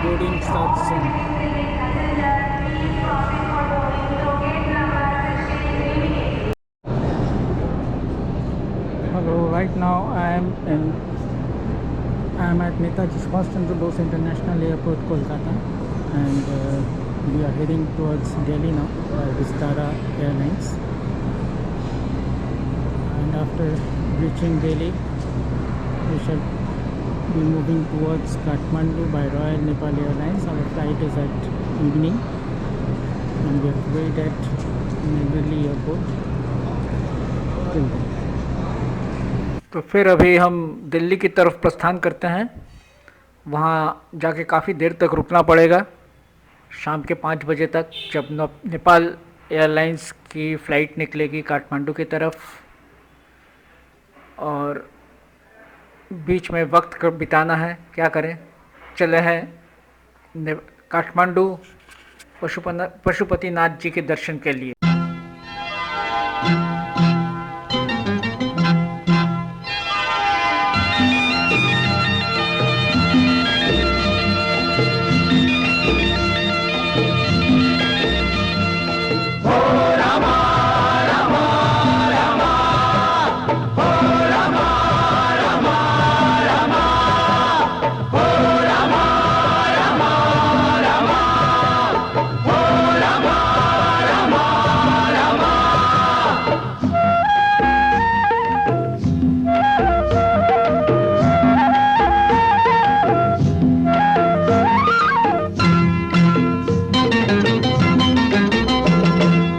boarding starts soon. Hello, right now I am at Netaji Subhash Chandra Bose International Airport, Kolkata, and we are heading towards Delhi now by Vistara Airlines. And after reaching Delhi, we shall be moving towards Kathmandu by Royal Nepal Airlines. Our flight is at evening, and we have to wait at New Delhi Airport till then. तो फिर अभी हम दिल्ली की तरफ प्रस्थान करते हैं। वहाँ जाके काफ़ी देर तक रुकना पड़ेगा, शाम के 5 बजे तक, जब नेपाल एयरलाइंस की फ़्लाइट निकलेगी काठमांडू की तरफ। और बीच में वक्त बिताना है, क्या करें, चले हैं काठमांडू पशुपतिनाथ जी के दर्शन के लिए।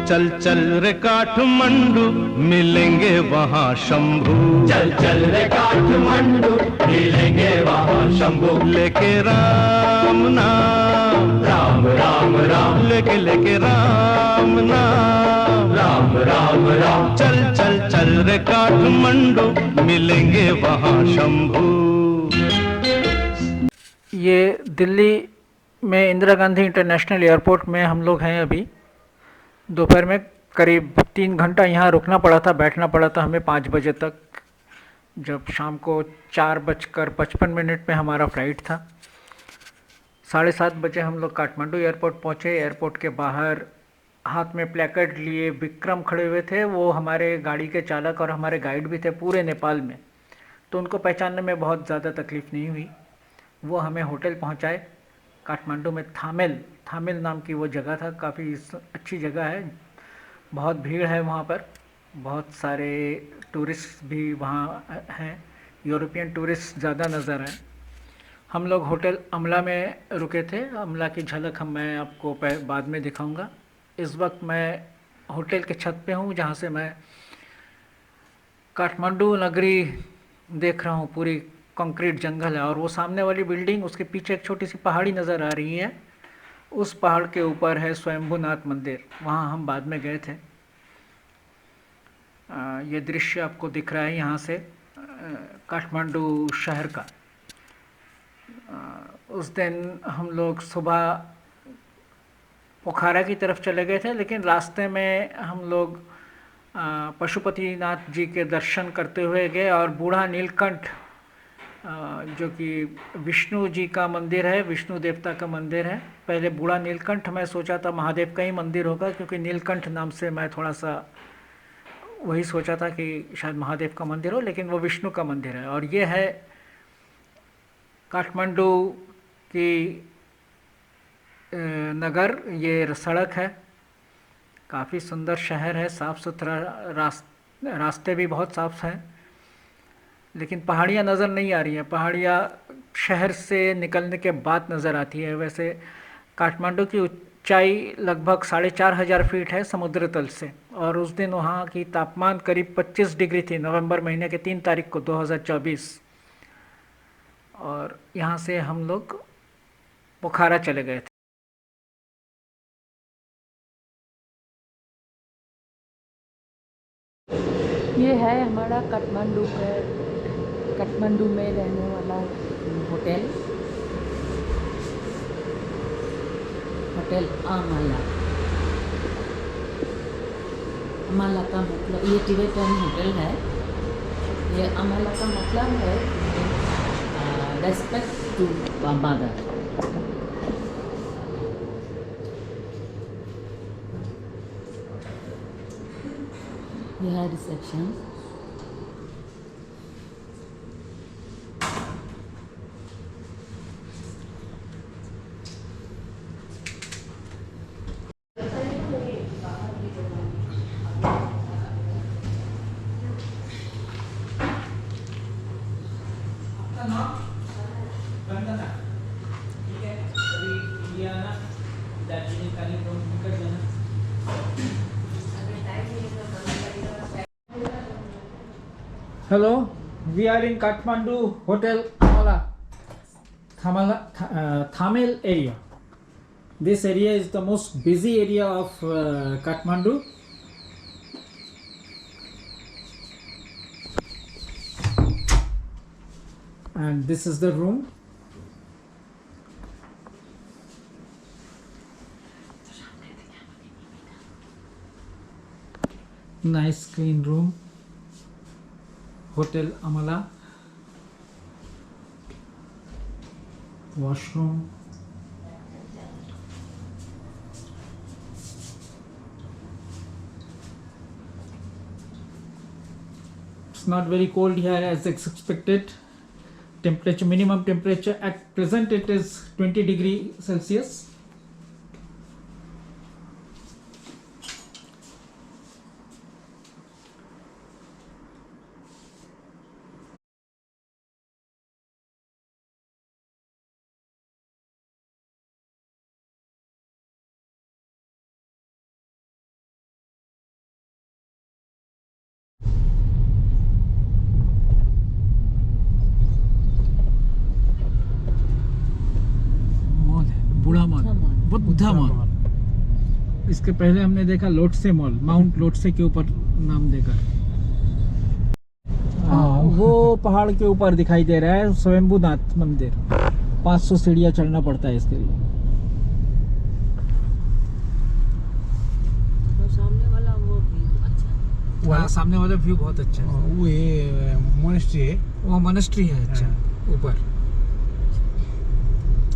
चल चल रे काठमांडू मिलेंगे वहाँ शंभू। चल चल रे काठमांडू मिलेंगे वहाँ शंभू। लेके राम नाम, राम राम राम, लेके लेके राम नाम, राम राम राम। चल चल चल रे काठमांडू मिलेंगे वहाँ शंभू। ये दिल्ली में इंदिरा गांधी इंटरनेशनल एयरपोर्ट में हम लोग हैं अभी। दोपहर में करीब 3 घंटा यहाँ रुकना पड़ा था, बैठना पड़ा था हमें 5 बजे तक, जब शाम को 4:55 पे हमारा फ़्लाइट था। 7:30 बजे हम लोग काठमांडू एयरपोर्ट पहुँचे। एयरपोर्ट के बाहर हाथ में प्लेकार्ड लिए विक्रम खड़े हुए थे। वो हमारे गाड़ी के चालक और हमारे गाइड भी थे पूरे नेपाल में, तो उनको पहचानने में बहुत ज़्यादा तकलीफ़ नहीं हुई। वो हमें होटल पहुँचाए काठमांडू में। थामेल नाम की वो जगह था, काफ़ी अच्छी जगह है, बहुत भीड़ है वहाँ पर, बहुत सारे टूरिस्ट भी वहाँ हैं, यूरोपियन टूरिस्ट ज़्यादा नज़र आए। हम लोग होटल अमला में रुके थे। अमला की झलक मैं आपको बाद में दिखाऊंगा। इस वक्त मैं होटल के छत पे हूँ, जहाँ से मैं काठमांडू नगरी देख रहा हूँ। पूरी कंक्रीट जंगल है, और वो सामने वाली बिल्डिंग, उसके पीछे एक छोटी सी पहाड़ी नज़र आ रही है। उस पहाड़ के ऊपर है स्वयंभूनाथ मंदिर, वहाँ हम बाद में गए थे। ये दृश्य आपको दिख रहा है यहाँ से काठमांडू शहर का। उस दिन हम लोग सुबह पोखरा की तरफ चले गए थे, लेकिन रास्ते में हम लोग पशुपतिनाथ जी के दर्शन करते हुए गए, और बूढ़ा नीलकंठ, जो कि विष्णु जी का मंदिर है, विष्णु देवता का मंदिर है। पहले बूढ़ा नीलकंठ मैं सोचा था महादेव का ही मंदिर होगा, क्योंकि नीलकंठ नाम से मैं थोड़ा सा वही सोचा था कि शायद महादेव का मंदिर हो, लेकिन वो विष्णु का मंदिर है। और ये है काठमांडू की नगर, ये सड़क है, काफ़ी सुंदर शहर है, साफ़ सुथरा रास्ते भी बहुत साफ हैं, लेकिन पहाड़ियाँ नज़र नहीं आ रही हैं। पहाड़ियाँ शहर से निकलने के बाद नज़र आती है। वैसे काठमांडू की ऊंचाई लगभग 4,500 फीट है समुद्र तल से, और उस दिन वहाँ की तापमान करीब 25 डिग्री थी, नवंबर महीने के 3 तारीख को 2024। और यहाँ से हम लोग पोखरा चले गए थे। ये है हमारा काठमांडू में रहने वाला होटल अमाला। अमाला का मतलब, ये टिबेटन होटल है। ये अमाला का मतलब है रेस्पेक्ट टू मदर। ये है reception. Hello, we are in Kathmandu Hotel Thamel area. This area is the most busy area of Kathmandu. And this is the room. Nice clean room. Hotel Amala. Washroom. It's not very cold here as expected. Temperature, minimum temperature at present it is 20 degree Celsius. Mall है, बूढ़ा mall, Buddha mall. इसके पहले हमने देखा Lhotse mall, mount Lhotse के ऊपर नाम देकर। वो पहाड़ के ऊपर दिखाई दे रहा है स्वयंभूनाथ मंदिर। 500 सीढ़ियाँ चढ़ना पड़ता है इसके लिए। तो सामने वाला वो भी अच्छा। वहाँ सामने वाला व्यू बहुत अच्छा है। वो ये मोनेस्ट्री है। वो मोनेस्ट्री है। अच्छा, ऊपर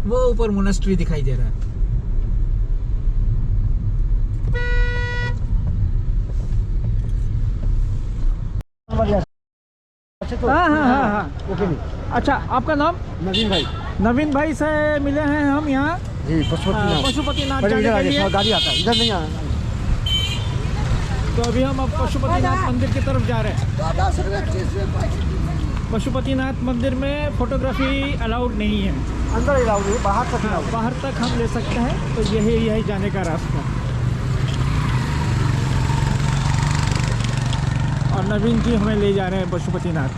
वो ऊपर मोनेस्ट्री दिखाई दे रहा है। हाँ। अच्छा, आपका नाम? नवीन भाई। नवीन भाई से मिले हैं हम यहाँ जी, पशुपतिनाथ जाने के लिए। गाड़ी आता है, इधर नहीं आना। तो अभी हम अब पशुपतिनाथ मंदिर की तरफ जा रहे हैं। पशुपतिनाथ मंदिर में फोटोग्राफी अलाउड नहीं है। अंदर ही लाओगे, बाहर तक लाओगे। बाहर तक हम ले सकते हैं। तो यही जाने का रास्ता। और नवीन जी हमें ले जा रहे हैं पशुपतिनाथ।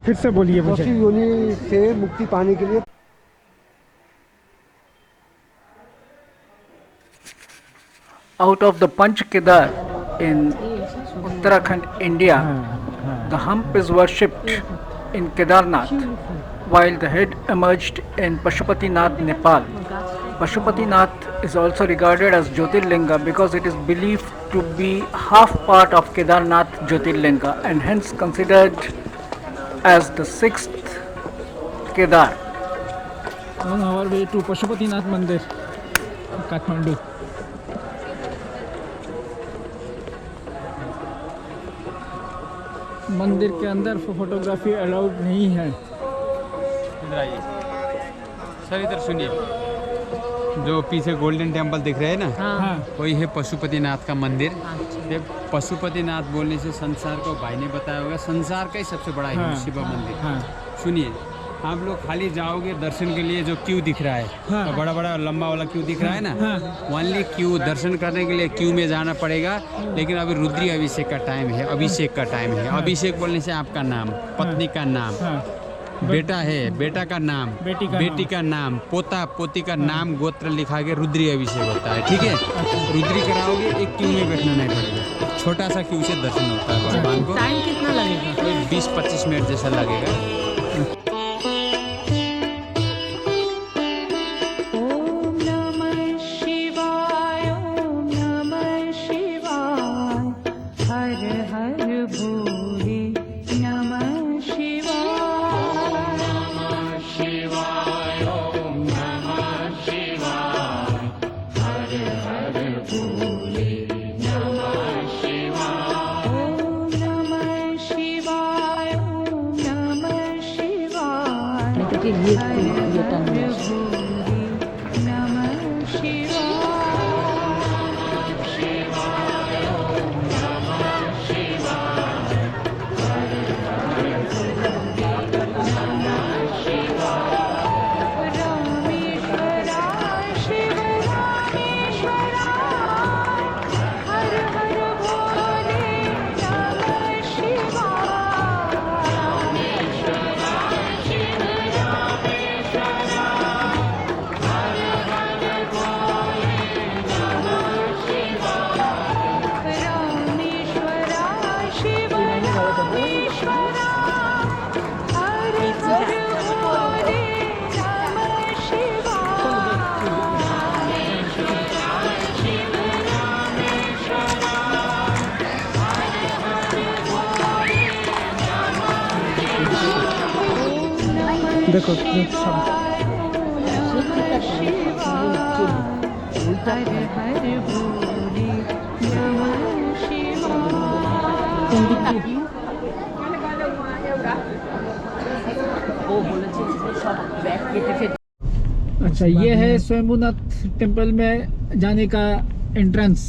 फिर से बोलिए मुझे। पशु योनि से मुक्ति पाने के लिए Out of the Panch Kedar in Uttarakhand, India, the hump is worshipped in Kedarnath, while the head emerged in Pashupatinath, Nepal. Pashupatinath is also regarded as Jyotirlinga because it is believed to be half part of Kedarnath Jyotirlinga and hence considered as the 6th Kedar. On our way to Pashupatinath Mandir, Kathmandu. मंदिर के अंदर photography allowed नहीं है। इधर आइए sir, इधर सुनिए। जो पीछे गोल्डन टेम्पल दिख रहे हैं ना, हाँ। वही है पशुपतिनाथ का मंदिर। ये पशुपतिनाथ बोलने से संसार को भाई ने बताया होगा, संसार का ही सबसे बड़ा है शिव मंदिर। हाँ। सुनिए, आप लोग खाली जाओगे दर्शन के लिए, जो क्यू दिख रहा है, हाँ। तो बड़ा बड़ा लंबा वाला क्यू दिख रहा है ना, हाँ। ओनली क्यू दर्शन करने के लिए क्यू में जाना पड़ेगा। लेकिन अभी रुद्री अभिषेक का टाइम है, अभिषेक का टाइम है। अभिषेक बोलने से आपका नाम, पत्नी का नाम, बेटा है, बेटा का नाम, बेटी का नाम, पोता पोती का नाम, गोत्र लिखा के रुद्री अभिषेक होता है। ठीक है, रुद्री कराओगे, एक क्यू में बैठना नहीं पड़ेगा। छोटा सा क्यू से दर्शन होता है भगवान को। टाइम कितना लगेगा? 20-25 मिनट जैसा लगेगा। देखो सब अच्छा, ये है स्वयंभूनाथ टेम्पल में जाने का एंट्रेंस।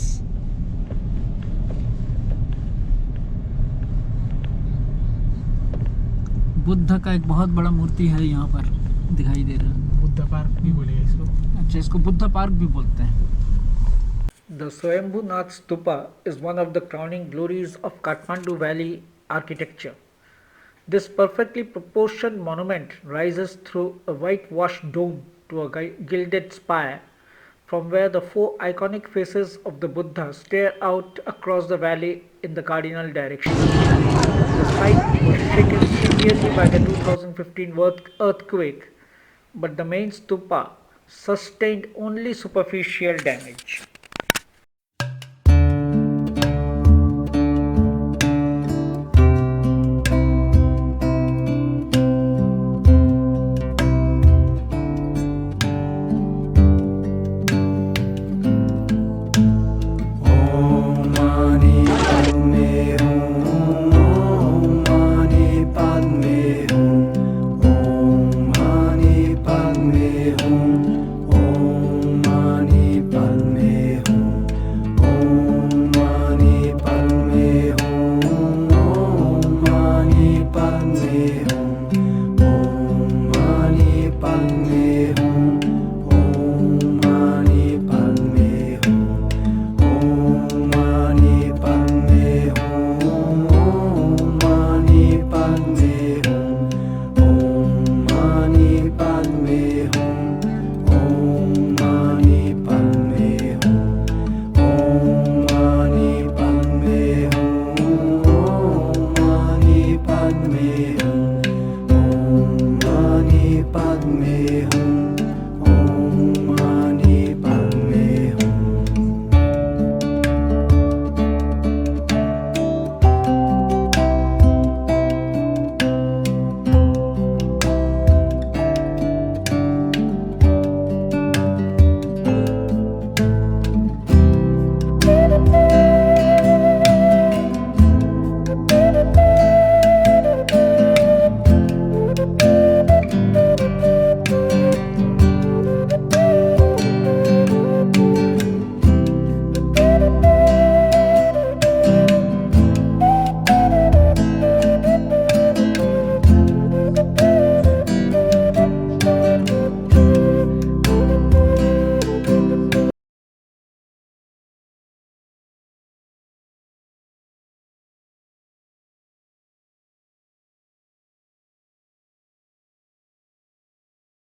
बुद्ध का एक बहुत बड़ा मूर्ति है यहाँ पर दिखाई दे रहा है। बुद्ध पार्क भी बोलेगा इसको। अच्छा, इसको बुद्ध पार्क भी बोलते हैं। The Swayambhunath Stupa is one of the crowning glories of Kathmandu Valley architecture. This perfectly proportioned monument rises through a whitewashed dome to a gilded spire, from where the four iconic faces of the Buddha stare out across the valley in the cardinal direction. The site was shaken severely by the 2015 earthquake, but the main stupa sustained only superficial damage.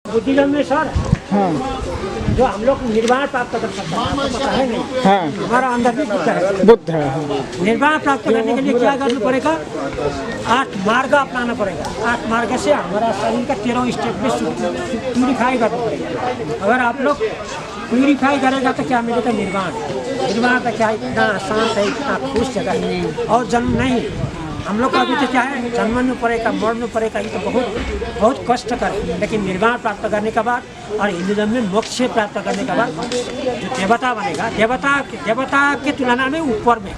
Buddhism में sir हाँ जो हम लोग निर्वाण प्राप्त कर सकते हैं, आपको पता है नहीं? हाँ, हमारा अंदर भी बुद्ध है। बुद्ध है। हाँ। निर्वाण प्राप्त करने के लिए क्या करना पड़ेगा? 8 मार्ग अपनाना पड़ेगा। 8 मार्ग से हमारा शरीर का 13 स्टेप में प्यूरिफाई करना पड़ेगा। अगर आप लोग प्यूरिफाई करेगा तो क्या मिलेगा? निर्वाण। निर्वाण का क्या इतना शांत है, इतना खुश जगह नहीं और जन्म नहीं। हम लोग का अभी तो क्या है, जन्मने पड़ेगा, मरने पड़ेगा, ये तो बहुत कष्ट कर। लेकिन निर्वाण प्राप्त करने के बाद और हिंदुज़म में मोक्ष प्राप्त करने के बाद जो देवता बनेगा, देवता के तुलना में ऊपर में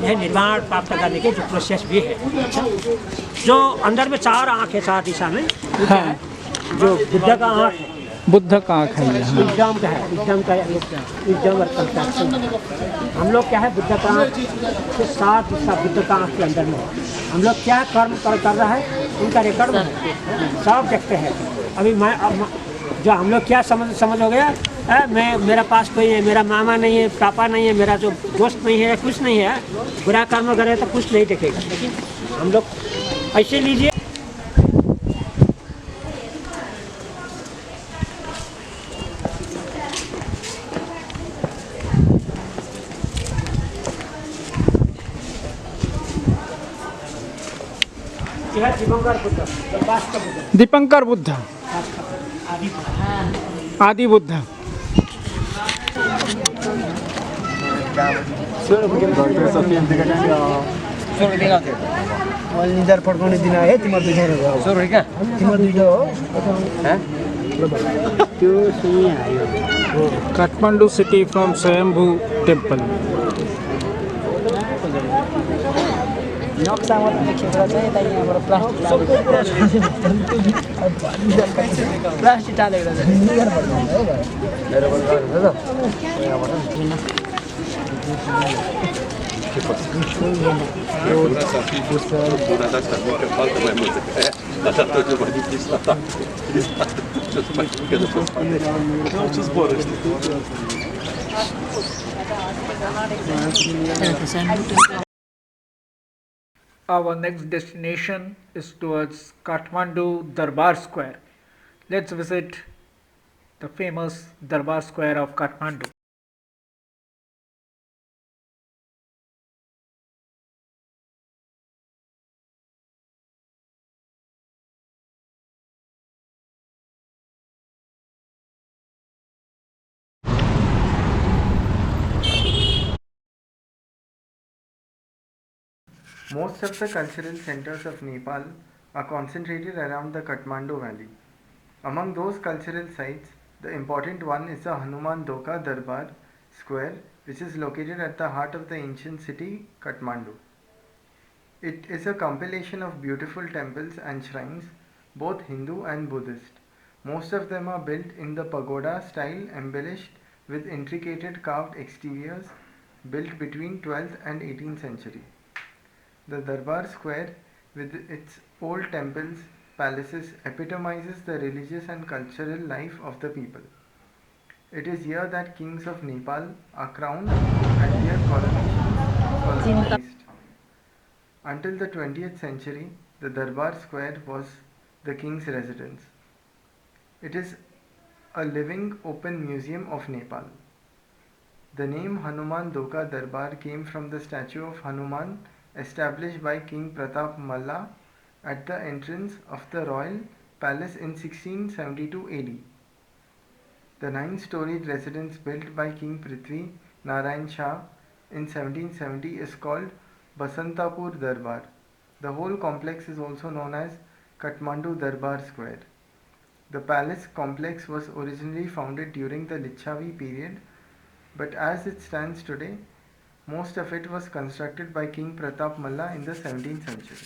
यह निर्वाण प्राप्त करने के जो प्रोसेस भी है। अच्छा, जो अंदर में 4 आँख है 4 दिशा में, हाँ। जो बुद्ध का आँख है, बुद्ध का आँख है ये। हाँ। विजडम का है, विजडम और कंपैशन। हम लोग क्या है, बुद्ध का आँख के साथ उसका बुद्ध का आँख के अंदर में हम लोग क्या कर्म कर रहा है, उनका रिकॉर्ड में सब देखते हैं। अभी मैं जो हम लोग क्या समझ हो गया है, मेरा पास कोई है, मेरा मामा नहीं है, पापा नहीं है, मेरा जो दोस्त नहीं है, कुछ नहीं है, बुरा कर्म करे तो कुछ नहीं देखेगा। लेकिन हम लोग ऐसे लीजिए, दीपंकर बुद्ध, आदि बुद्ध। निजार पड्काउने दिन आयो तिम्रो दुईजना क्या तिम्रो दुईजना हो त्यो सुनि आयो Kathmandu city from Swayambhu temple. नक्सामा त देखेर चाहिँ यता यहाँबाट plastic टालेको Our next destination is towards Kathmandu Darbar Square. Let's visit the famous Darbar Square of Kathmandu. Most of the cultural centers of Nepal are concentrated around the Kathmandu Valley. Among those cultural sites, the important one is the Hanuman Doka Darbar Square, which is located at the heart of the ancient city Kathmandu. It is a compilation of beautiful temples and shrines, both Hindu and Buddhist. Most of them are built in the pagoda style, embellished with intricate carved exteriors, built between 12th and 18th century. The Darbar Square, with its old temples, palaces, epitomizes the religious and cultural life of the people. It is here that kings of Nepal are crowned and their coronations solemnized. Until the 20th century, the Darbar Square was the king's residence. It is a living, open museum of Nepal. The name Hanuman Doka Darbar came from the statue of Hanuman established by King Pratap Malla at the entrance of the royal palace in 1672 AD. The 9-storied residence built by King Prithvi Narayan Shah in 1770 is called Basantapur Darbar. The whole complex is also known as Kathmandu Darbar Square. The palace complex was originally founded during the Licchavi period, but as it stands today, most of it was constructed by King Pratap Malla in the 17th century.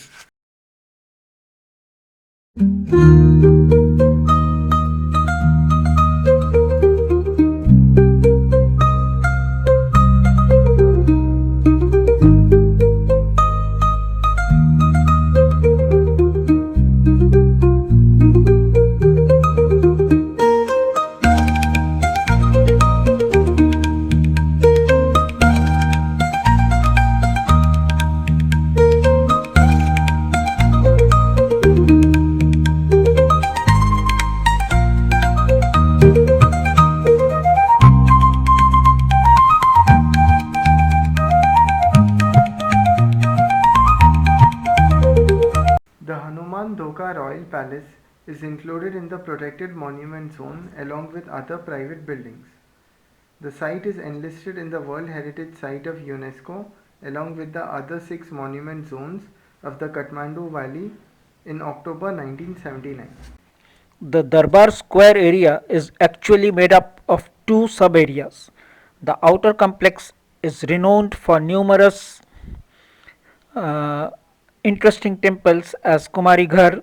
The Hanuman Doka Royal Palace is included in the protected monument zone along with other private buildings. The site is enlisted in the World Heritage Site of UNESCO along with the other 6 monument zones of the Kathmandu Valley in October 1979. The Darbar Square area is actually made up of 2 sub-areas. The outer complex is renowned for numerous interesting temples as Kumari Ghar,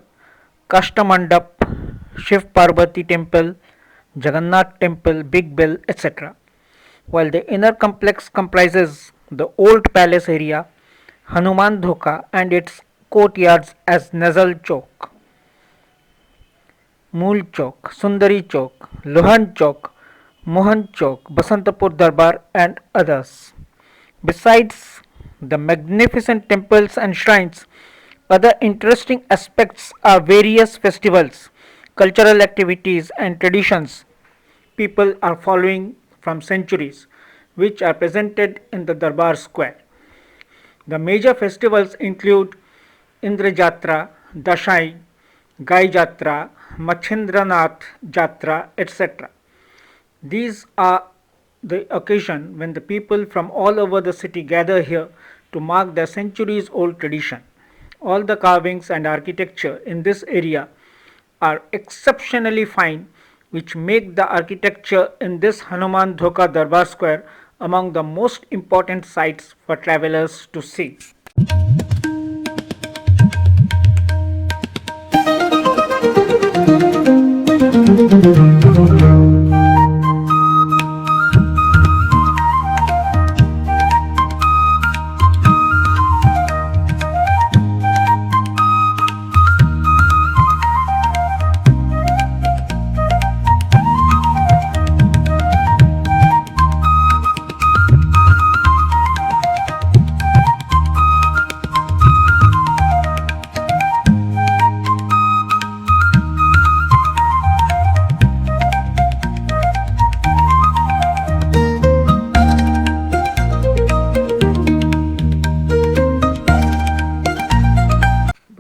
Kashtamandap, Shiv Parvati Temple, Jagannath Temple, Big Bell, etc. While the inner complex comprises the old palace area, Hanuman Dhoka and its courtyards as Nazal Chowk, Mool Chowk, Sundari Chowk, Lohan Chowk, Mohan Chowk, Basantapur Darbar and others. Besides the magnificent temples and shrines, other interesting aspects are various festivals, cultural activities and traditions people are following from centuries, which are presented in the Darbar Square. The major festivals include Indra Jatra, Dashai, Gai Jatra, Machendranath Jatra, etc. These are the occasion when the people from all over the city gather here to mark the centuries-old tradition. All the carvings and architecture in this area are exceptionally fine, which make the architecture in this Hanuman Dhoka Darbar Square among the most important sites for travelers to see.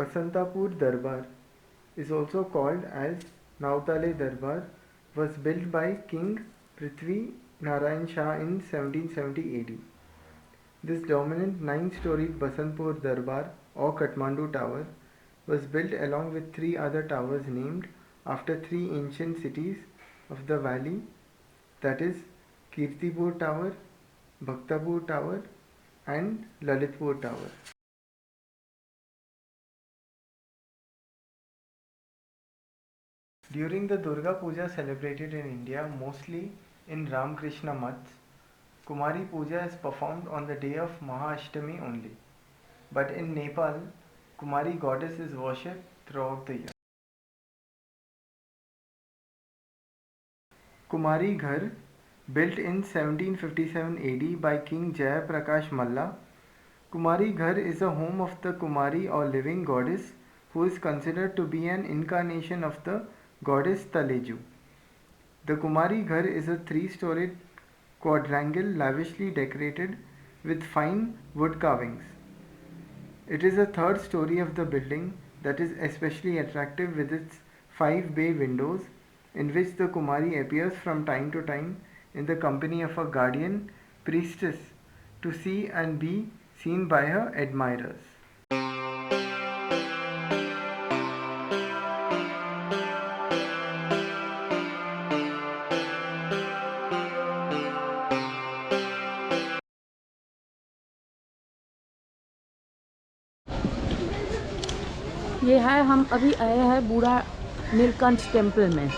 Basantapur Darbar is also called as Nautale Darbar, was built by King Prithvi Narayan Shah in 1770 AD. This dominant 9-storied Basantapur Darbar or Kathmandu Tower was built along with 3 other towers named after 3 ancient cities of the valley, that is Kirtipur Tower, Bhaktapur Tower and Lalitpur Tower. During the Durga Puja celebrated in India, mostly in Ramakrishna Maths, Kumari Puja is performed on the day of Mahaashtami only. But in Nepal, Kumari goddess is worshipped throughout the year. Kumari Ghar, built in 1757 AD by King Jaya Prakash Malla, Kumari Ghar is a home of the Kumari or living goddess who is considered to be an incarnation of the goddess Taleju. The Kumari Ghar is a 3-storied quadrangle lavishly decorated with fine wood carvings. It is the 3rd story of the building that is especially attractive with its 5 bay windows in which the Kumari appears from time to time in the company of a guardian priestess to see and be seen by her admirers. ये है, हम अभी आए हैं बूढ़ा Neelkanth temple में।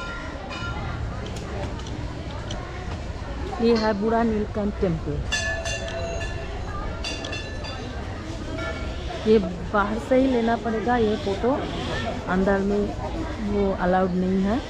ये है बूढ़ा नीलकंठ टेम्पल। ये बाहर से ही लेना पड़ेगा ये फ़ोटो, अंदर में वो अलाउड नहीं है।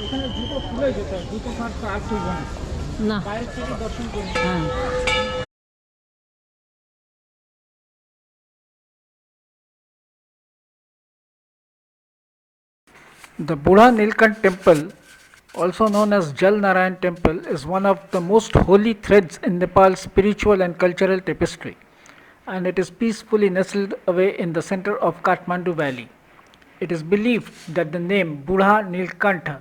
এখানে জুতো খুলে যেত, জুতো ফাঁটতে আর ঠিক না, না বাইরে থেকে দর্শন করে। হ্যাঁ। The Budha Nilkant temple, also known as Jal Narayan temple, is one of the most holy threads in Nepal's spiritual and cultural tapestry, and it is peacefully nestled away in the center of Kathmandu valley. It is believed that the name Budha Nilkantha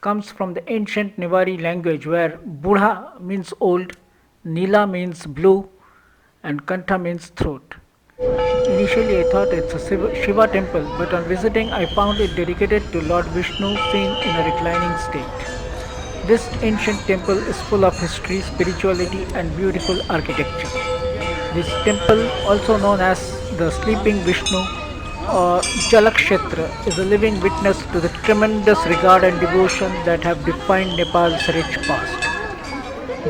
comes from the ancient Nevari language where Budha means old, Nila means blue and Kantha means throat. Initially I thought it's a Shiva temple, but on visiting I found it dedicated to Lord Vishnu seen in a reclining state. This ancient temple is full of history, spirituality and beautiful architecture. This temple, also known as the Sleeping Vishnu or Jalakshetra, is a living witness to the tremendous regard and devotion that have defined Nepal's rich past.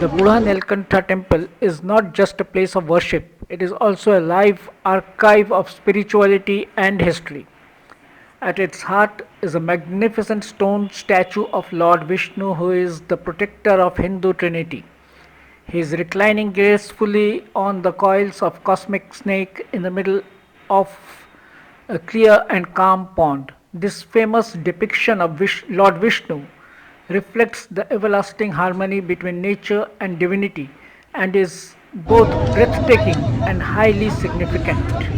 The Budha Nilkantha temple is not just a place of worship, it is also a live archive of spirituality and history. At its heart is a magnificent stone statue of Lord Vishnu, who is the protector of Hindu Trinity. He is reclining gracefully on the coils of cosmic snake in the middle of a clear and calm pond. This famous depiction of Lord Vishnu reflects the everlasting harmony between nature and divinity and is both breathtaking and highly significant.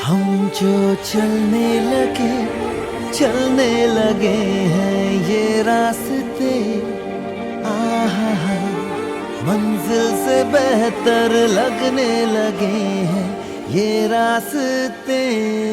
हम जो चलने लगे हैं ये रास्ते, आहा हा, मंजिल से बेहतर लगने लगे हैं ये रास्ते।